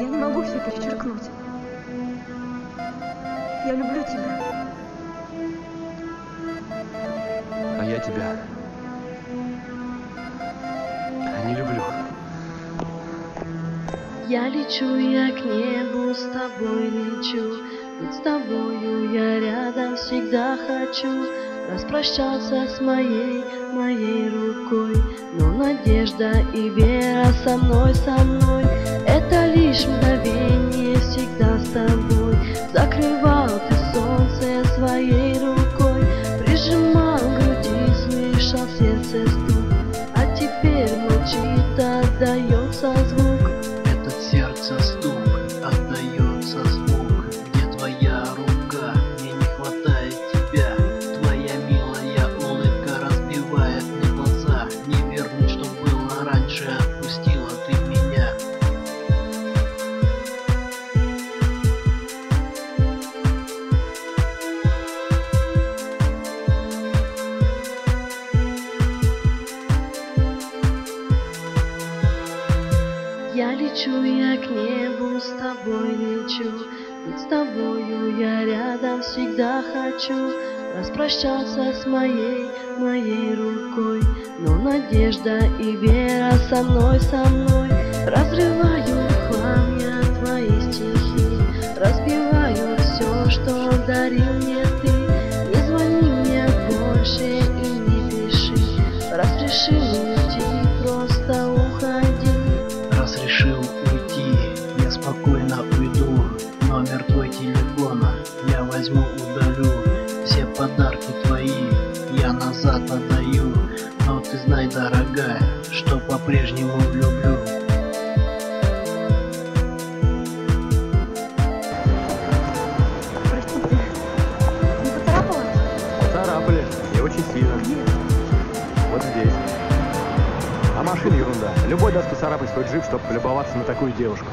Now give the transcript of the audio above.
Я не могу все перечеркнуть. Я люблю тебя. А я тебя не люблю. Я лечу, я к небу с тобой лечу. Быть с тобою я рядом всегда хочу. Распрощаться с моей рукой. Но надежда и вера со мной. Это лишь мгновение, всегда с тобой. Закрывал ты солнце своей рукой. Прижимал к груди, слышал сердце стук. А теперь молчит, отдается звук. Этот сердце стук, отдается звук. Где твоя рука? Мне не хватает тебя. Твоя милая улыбка разбивает мне глаза. Не вернуть, что было раньше, отпустила ты меня. Я лечу, я к небу с тобой лечу. Быть с тобою я рядом всегда хочу. Распрощаться с моей рукой. Но надежда и вера со мной. Разрываю в хлам я твои стихи. Разбиваю все, что дарил мне ты. Не звони мне больше и не пиши. Раз решил уйти, просто уходи. Раз решил уйти, я спокойно уйду. Номер твой телефона я возьму, удалю. Все подарки твои я назад отдаю. Но ты знай, дорогая, что по-прежнему люблю. Простите, не поцарапала? Царапали. И очень сильно. Где? Вот здесь. А машина ерунда. Любой даст поцарапать свой джип, чтобы полюбоваться на такую девушку.